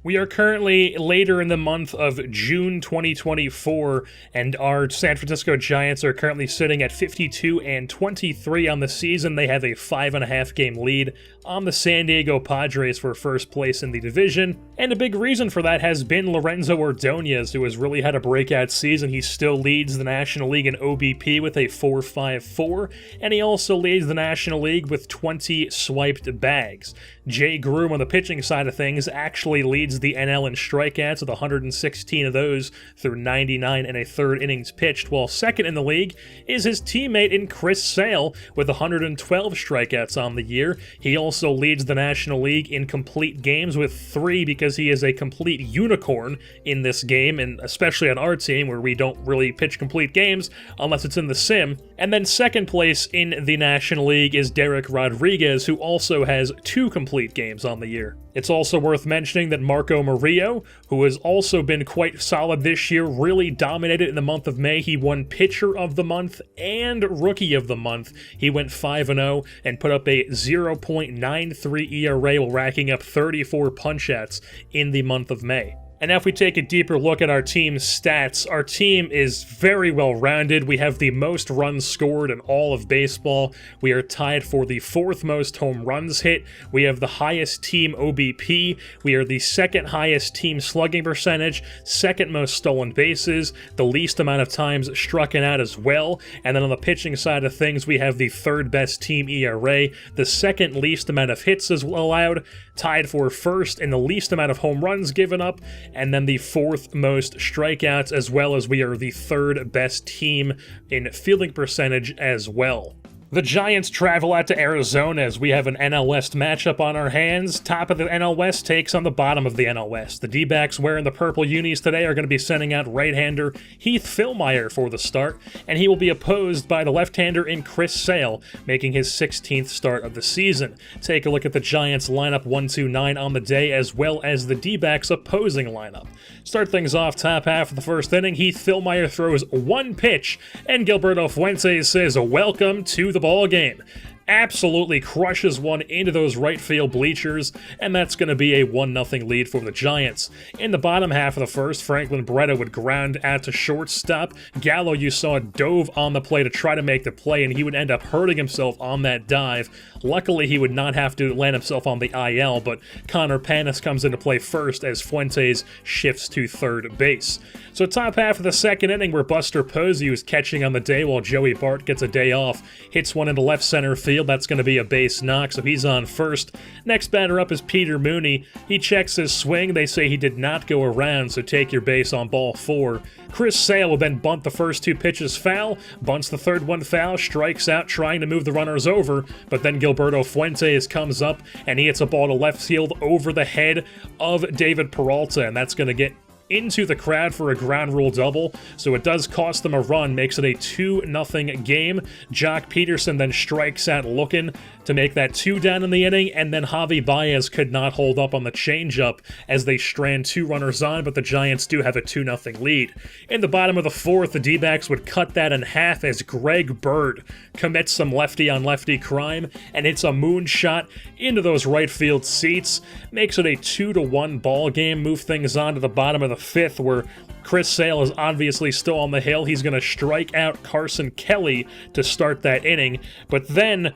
We are currently later in the month of June 2024, and our San Francisco Giants are currently sitting at 52-23 on the season. They have a 5.5 game lead on the San Diego Padres for first place in the division, and a big reason for that has been Lorenzo Ordonez, who has really had a breakout season. He still leads the National League in OBP with a 4.54, and he also leads the National League with 20 swiped bags. Jay Groom on the pitching side of things actually leads the NL in strikeouts with 116 of those through 99 and a third innings pitched, while second in the league is his teammate in Chris Sale with 112 strikeouts on the year. He also leads the National League in complete games with 3 because he is a complete unicorn in this game, and especially on our team where we don't really pitch complete games unless it's in the sim. And then second place in the National League is Derek Rodriguez, who also has 2 complete games on the year. It's also worth mentioning that Marco Murillo, who has also been quite solid this year, really dominated in the month of May. He won Pitcher of the Month and Rookie of the Month. He went 5-0 and put up a 0.93 ERA while racking up 34 punch-outs in the month of May. And now if we take a deeper look at our team's stats, our team is very well-rounded. We have the most runs scored in all of baseball. We are tied for the 4th most home runs hit. We have the highest team OBP. We are the 2nd highest team slugging percentage, 2nd most stolen bases, the least amount of times struck out as well. And then on the pitching side of things, we have the 3rd best team ERA, the 2nd least amount of hits as allowed, tied for 1st in the least amount of home runs given up, and then the 4th most strikeouts, as well as we are the 3rd best team in fielding percentage as well. The Giants travel out to Arizona as we have an NL West matchup on our hands. Top of the NL West takes on the bottom of the NL West. The D-backs wearing the purple unis today are going to be sending out right-hander Heath Fillmyer for the start, and he will be opposed by the left-hander in Chris Sale, making his 16th start of the season. Take a look at the Giants lineup 1-2-9 on the day, as well as the D-backs opposing lineup. Start things off top half of the first inning. Heath Fillmyer throws 1 pitch, and Gilberto Fuentes says, "Welcome to the ball game." Absolutely crushes one into those right field bleachers, and that's going to be a 1-0 lead for the Giants. In the bottom half of the first, Franklin Barreto would ground out to shortstop. Gallo, you saw, dove on the play to try to make the play, and he would end up hurting himself on that dive. Luckily, he would not have to land himself on the IL, but Connor Panis comes into play first as Fuentes shifts to third base. So top half of the second inning, where Buster Posey was catching on the day while Joey Bart gets a day off, hits one into left center field. That's going to be a base knock, so he's on first. Next batter up is Peter Mooney. He checks his swing. They say he did not go around, so take your base on ball 4. Chris Sale will then bunt the first 2 pitches foul, bunts the third one foul, strikes out trying to move the runners over, but then Gilberto Fuentes comes up and he hits a ball to left field over the head of David Peralta, and that's going to get into the crowd for a ground rule double, so it does cost them a run, makes it a 2-0 game. Jock Peterson then strikes out looking to make that 2 down in the inning, and then Javi Baez could not hold up on the changeup as they strand 2 runners on, but the Giants do have a 2-0 lead. In the bottom of the 4th, the D-backs would cut that in half as Greg Bird commits some lefty-on-lefty crime and hits a moonshot into those right field seats, makes it a 2-1 ball game. Move things on to the bottom of the 5th, where Chris Sale is obviously still on the hill. He's going to strike out Carson Kelly to start that inning, but then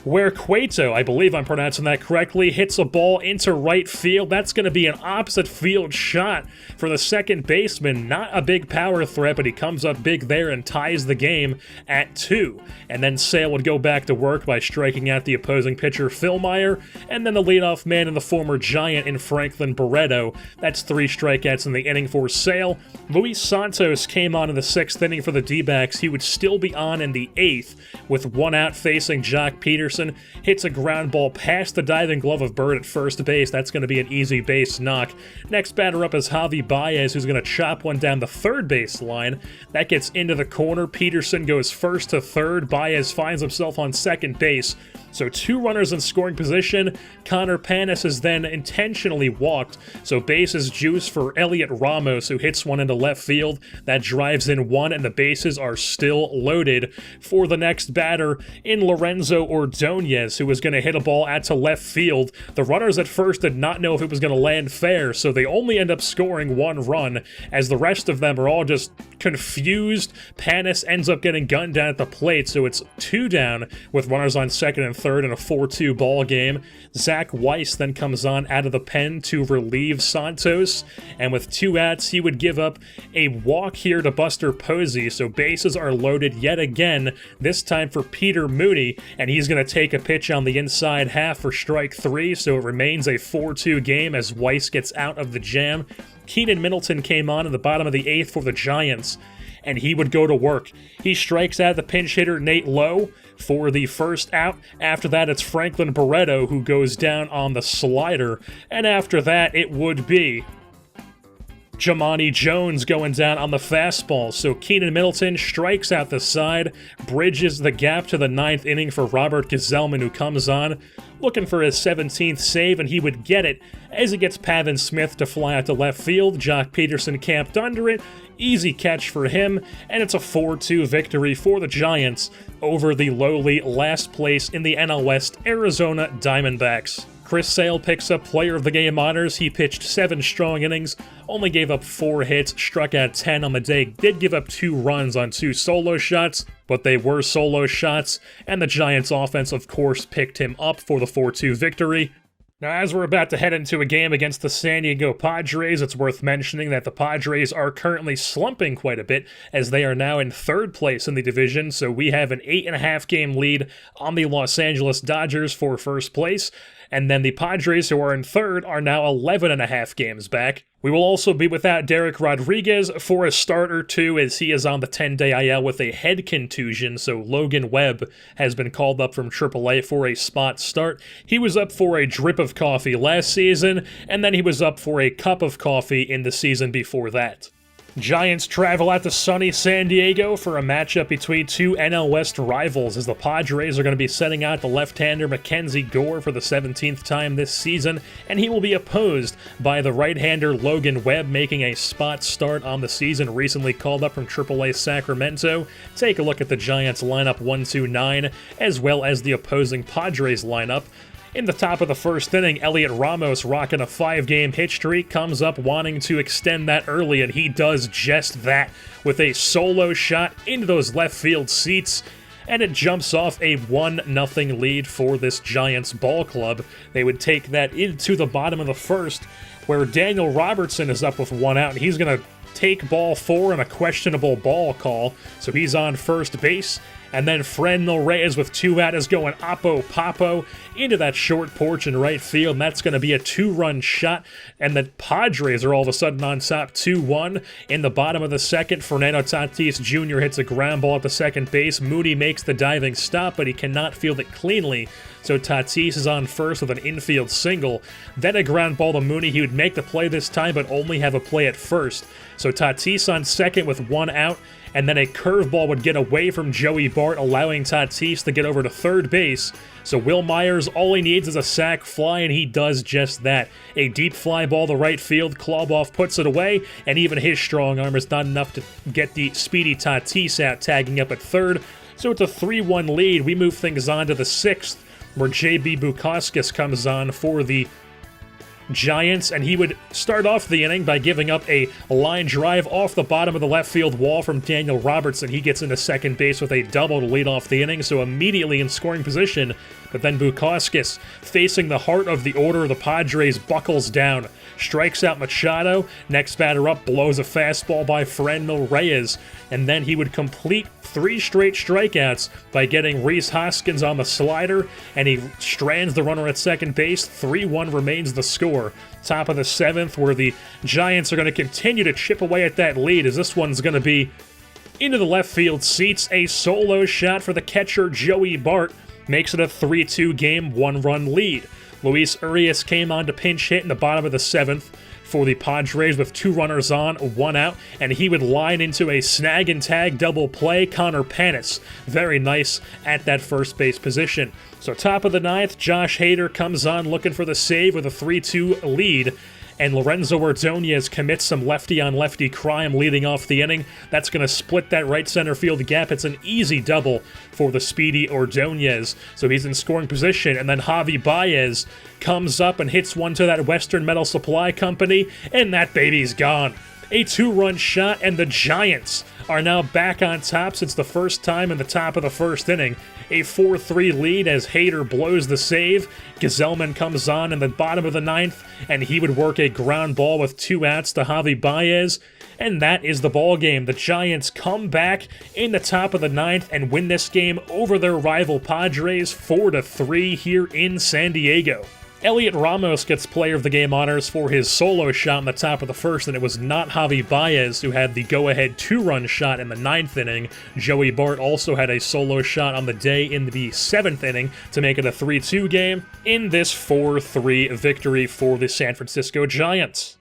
where Cueto, I believe I'm pronouncing that correctly, hits a ball into right field. That's going to be an opposite field shot for the second baseman. Not a big power threat, but he comes up big there and ties the game at 2. And then Sale would go back to work by striking out the opposing pitcher, Fillmyer, and then the leadoff man and the former Giant in Franklin Barreto. That's 3 strikeouts in the inning for Sale. Luis Santos came on in the 6th inning for the D-backs. He would still be on in the 8th with 1 out facing Jock Peterson. Hits a ground ball past the diving glove of Bird at first base. That's going to be an easy base knock. Next batter up is Javi Baez, who's going to chop one down the third base line. That gets into the corner. Peterson goes first to third. Baez finds himself on second base. So 2 runners in scoring position. Connor Panis is then intentionally walked, so base is juice for Elliot Ramos, who hits one into left field. That drives in 1, and the bases are still loaded for the next batter in Lorenzo Ordonez. Ordonez, who was going to hit a ball out to left field. The runners at first did not know if it was going to land fair, so they only end up scoring 1 run, as the rest of them are all just confused. Panis ends up getting gunned down at the plate, so it's 2 down with runners on second and third in a 4-2 ball game. Zach Weiss then comes on out of the pen to relieve Santos, and with 2 outs, he would give up a walk here to Buster Posey, so bases are loaded yet again, this time for Peter Mooney, and he's going to take a pitch on the inside half for strike 3, so it remains a 4-2 game as Weiss gets out of the jam. Keenan Middleton came on in the bottom of the 8th for the Giants, and he would go to work. He strikes out the pinch hitter Nate Lowe for the first out. After that, it's Franklin Barreto who goes down on the slider, and after that, it would be Jamani Jones going down on the fastball, so Keenan Middleton strikes out the side, bridges the gap to the 9th inning for Robert Gazelman, who comes on looking for his 17th save, and he would get it as he gets Pavin Smith to fly out to left field. Jock Peterson camped under it. Easy catch for him, and it's a 4-2 victory for the Giants over the lowly last place in the NL West Arizona Diamondbacks. Chris Sale picks up Player of the Game honors. He pitched 7 strong innings, only gave up 4 hits, struck out 10 on the day, did give up 2 runs on 2 solo shots, but they were solo shots, and the Giants offense, of course, picked him up for the 4-2 victory. Now, as we're about to head into a game against the San Diego Padres, it's worth mentioning that the Padres are currently slumping quite a bit, as they are now in 3rd place in the division, so we have an 8.5 game lead on the Los Angeles Dodgers for 1st place, and then the Padres, who are in 3rd, are now 11.5 games back. We will also be without Derek Rodriguez for a start or 2, as he is on the 10-day IL with a head contusion, so Logan Webb has been called up from AAA for a spot start. He was up for a drip of coffee last season, and then he was up for a cup of coffee in the season before that. Giants travel out to sunny San Diego for a matchup between 2 NL West rivals, as the Padres are going to be setting out the left-hander Mackenzie Gore for the 17th time this season, and he will be opposed by the right-hander Logan Webb, making a spot start on the season, recently called up from AAA Sacramento. Take a look at the Giants lineup 1-2-9, as well as the opposing Padres lineup. In the top of the 1st inning, Elliot Ramos, rocking a 5-game hit streak, comes up wanting to extend that early, and he does just that with a solo shot into those left field seats, and it jumps off a 1-0 lead for this Giants ball club. They would take that into the bottom of the 1st, where Daniel Robertson is up with 1 out, and he's going to take ball 4 and a questionable ball call, so he's on first base. And then Frenmil Reyes with 2 out is going oppo-poppo into that short porch in right field, and that's going to be a 2-run shot, and the Padres are all of a sudden on top 2-1. In the bottom of the 2nd, Fernando Tatis Jr. hits a ground ball at the second base. Mooney makes the diving stop, but he cannot field it cleanly, so Tatis is on first with an infield single. Then a ground ball to Mooney. He would make the play this time, but only have a play at first. So Tatis on second with 1 out, and then a curveball would get away from Joey Bart, allowing Tatis to get over to third base. So Will Myers, all he needs is a sac fly, and he does just that. A deep fly ball to right field, Kloboff puts it away, and even his strong arm is not enough to get the speedy Tatis out, tagging up at third. So it's a 3-1 lead. We move things on to the 6th, where J.B. Bukauskas comes on for the Giants, and he would start off the inning by giving up a line drive off the bottom of the left field wall from Daniel Robertson. He gets into second base with a double to lead off the inning, so immediately in scoring position. But then Bukauskas, facing the heart of the order of the Padres, buckles down, strikes out Machado, next batter up blows a fastball by Frenmil Reyes, and then he would complete 3 straight strikeouts by getting Rhys Hoskins on the slider, and he strands the runner at second base. 3-1 remains the score. Top of the 7th, where the Giants are going to continue to chip away at that lead, as this one's going to be into the left field seats. A solo shot for the catcher Joey Bart makes it a 3-2 game, 1-run lead. Luis Urias came on to pinch hit in the bottom of the 7th for the Padres with 2 runners on, 1 out, and he would line into a snag and tag double play. Connor Panis, very nice at that first base position. So top of the 9th, Josh Hader comes on looking for the save with a 3-2 lead, and Lorenzo Ordonez commits some lefty-on-lefty crime leading off the inning. That's going to split that right center field gap. It's an easy double for the speedy Ordonez, so he's in scoring position, and then Javi Baez comes up and hits one to that Western Metal Supply Company, and that baby's gone. A 2-run shot, and the Giants are now back on top since the first time in the top of the first inning. A 4-3 lead as Hader blows the save. Gazelman comes on in the bottom of the ninth, and he would work a ground ball with 2 outs to Javi Baez. And that is the ball game. The Giants come back in the top of the ninth and win this game over their rival Padres 4-3 here in San Diego. Elliot Ramos gets Player of the Game honors for his solo shot in the top of the first, and it was not Javi Baez who had the go-ahead 2-run shot in the 9th inning. Joey Bart also had a solo shot on the day in the 7th inning to make it a 3-2 game in this 4-3 victory for the San Francisco Giants.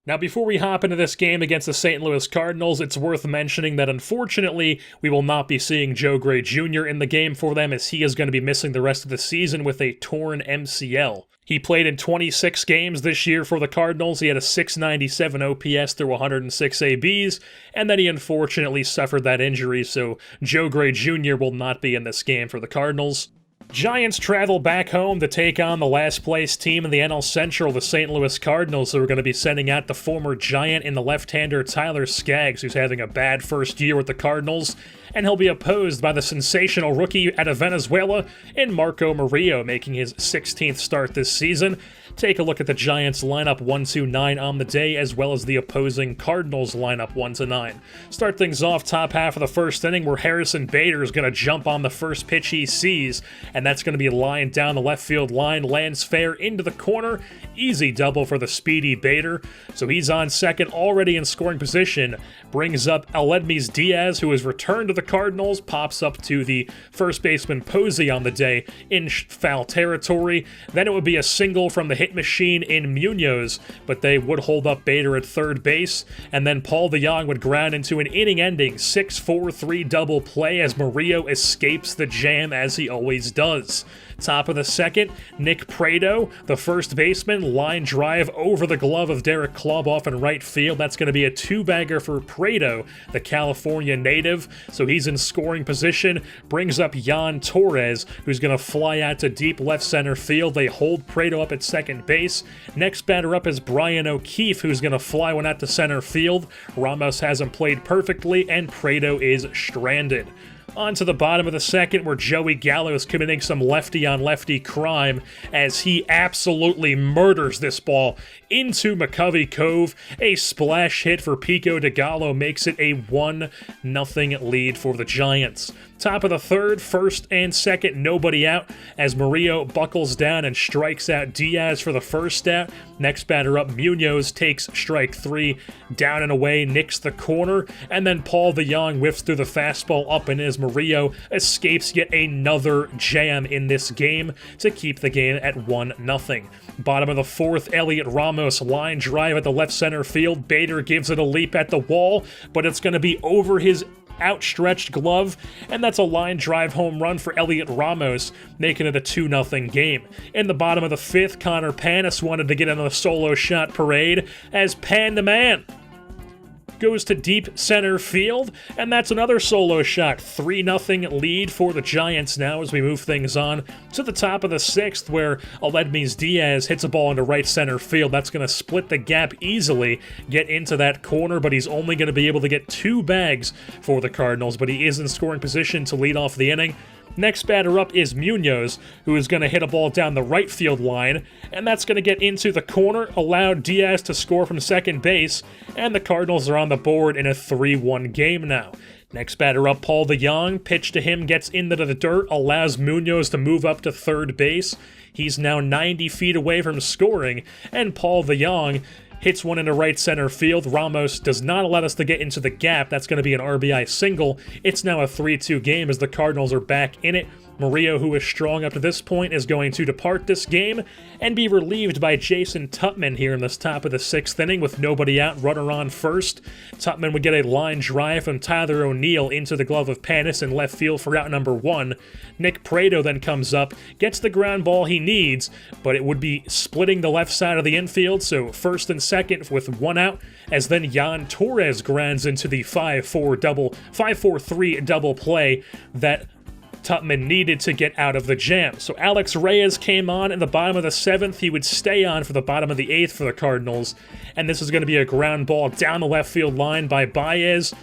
Now, before we hop into this game against the St. Louis Cardinals, it's worth mentioning that unfortunately, we will not be seeing Joe Gray Jr. in the game for them, as he is going to be missing the rest of the season with a torn MCL. He played in 26 games this year for the Cardinals. He had a .697 OPS through 106 ABs, and then he unfortunately suffered that injury, so Joe Gray Jr. will not be in this game for the Cardinals. Giants travel back home to take on the last-place team in the NL Central, the St. Louis Cardinals, who are going to be sending out the former Giant in the left-hander Tyler Skaggs, who's having a bad first year with the Cardinals, and he'll be opposed by the sensational rookie out of Venezuela in Marco Murillo, making his 16th start this season. Take a look at the Giants lineup 1-9 on the day, as well as the opposing Cardinals lineup 1-9. Start things off top half of the first inning, where Harrison Bader is going to jump on the first pitch he sees, and that's going to be lined down the left field line, lands fair into the corner. Easy double for the speedy Bader. So he's on second, already in scoring position. Brings up Aledmys Diaz, who has returned to the Cardinals, pops up to the first baseman Posey on the day in foul territory. Then it would be a single from the hit machine in Munoz, but they would hold up Bader at third base, and then Paul DeJong would ground into an inning-ending 6-4-3 double play as Murillo escapes the jam, as he always does. Top of the second, Nick Prado, the first baseman, line drive over the glove of Derek Kloboff in right field. That's going to be a 2-bagger for Prado, the California native, so he's in scoring position. Brings up Jan Torres, who's going to fly out to deep left center field. They hold Prado up at second base. Next batter up is Brian O'Keefe, who's going to fly one out to center field. Ramos hasn't played perfectly, and Prado is stranded. On to the bottom of the second, where Joey Gallo is committing some lefty-on-lefty crime as he absolutely murders this ball into McCovey Cove. A splash hit for Pico de Gallo makes it a 1-0 lead for the Giants. Top of the third, first and second, nobody out, as Murillo buckles down and strikes out Diaz for the first out. Next batter up, Munoz takes strike 3, down and away, nicks the corner, and then Paul DeJong whiffs through the fastball up and as Murillo escapes yet another jam in this game to keep the game at 1-0. Bottom of the fourth, Elliot Ramos line drive at the left center field. Bader gives it a leap at the wall, but it's going to be over his outstretched glove, and that's a line drive home run for Elliot Ramos, making it a 2-0 game. In the bottom of the fifth, Connor Panis wanted to get on the solo shot parade as Pan the Man goes to deep center field, and that's another solo shot. 3-0 lead for the Giants now as we move things on to the top of the sixth, where Aledmys Diaz hits a ball into right center field. That's going to split the gap easily, get into that corner, but he's only going to be able to get 2 bags for the Cardinals, but he is in scoring position to lead off the inning. Next batter up is Munoz, who is going to hit a ball down the right field line, and that's going to get into the corner, allow Diaz to score from second base, and the Cardinals are on the board in a 3-1 game now. Next batter up, Paul DeJong, pitch to him, gets into the dirt, allows Munoz to move up to third base. He's now 90 feet away from scoring, and Paul DeJong hits one into right center field. Ramos does not allow us to get into the gap. That's going to be an RBI single. It's now a 3-2 game as the Cardinals are back in it. Murillo, who is strong up to this point, is going to depart this game and be relieved by Jason Tutman here in this top of the 6th inning with nobody out, runner on first. Tutman would get a line drive from Tyler O'Neill into the glove of Panis in left field for out number 1. Nick Prado then comes up, gets the ground ball he needs, but it would be splitting the left side of the infield, so first and second with 1 out, as then Jan Torres grounds into the 5-4-3 double play that Tutman needed to get out of the jam. So Alex Reyes came on in the bottom of the 7th. He would stay on for the bottom of the 8th for the Cardinals, and this is going to be a ground ball down the left field line by Baez.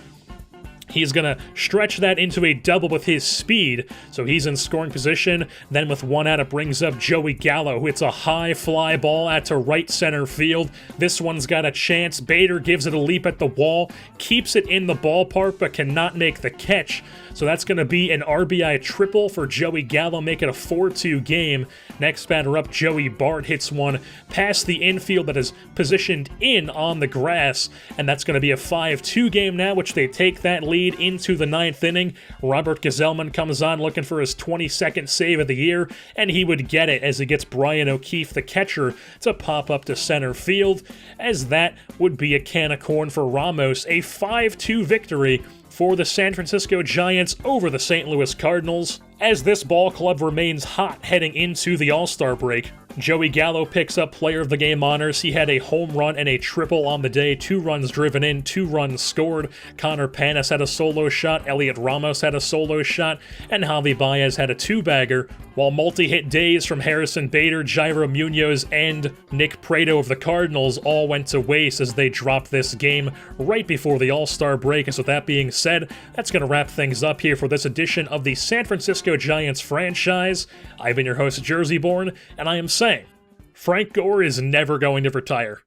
He's going to stretch that into a double with his speed, so he's in scoring position. Then with 1 out, it brings up Joey Gallo, who hits a high fly ball out to right center field. This one's got a chance. Bader gives it a leap at the wall, keeps it in the ballpark, but cannot make the catch. So that's going to be an RBI triple for Joey Gallo, make it a 4-2 game. Next batter up, Joey Bart hits one past the infield that is positioned in on the grass, and that's going to be a 5-2 game now, which they take that lead into the 9th inning. Robert Gazelman comes on looking for his 22nd save of the year, and he would get it as he gets Brian O'Keefe, the catcher, to pop up to center field, as that would be a can of corn for Ramos. A 5-2 victory for the San Francisco Giants over the St. Louis Cardinals, as this ball club remains hot heading into the All-Star break. Joey Gallo picks up Player of the Game honors. He had a home run and a triple on the day, 2 runs driven in, 2 runs scored. Connor Panis had a solo shot, Elliot Ramos had a solo shot, and Javi Baez had a 2-bagger, while multi-hit days from Harrison Bader, Jairo Munoz, and Nick Prado of the Cardinals all went to waste as they dropped this game right before the All-Star break. And so with that being said, that's going to wrap things up here for this edition of the San Francisco Giants franchise. I've been your host, Jersey Born, and I am saying, Frank Gore is never going to retire.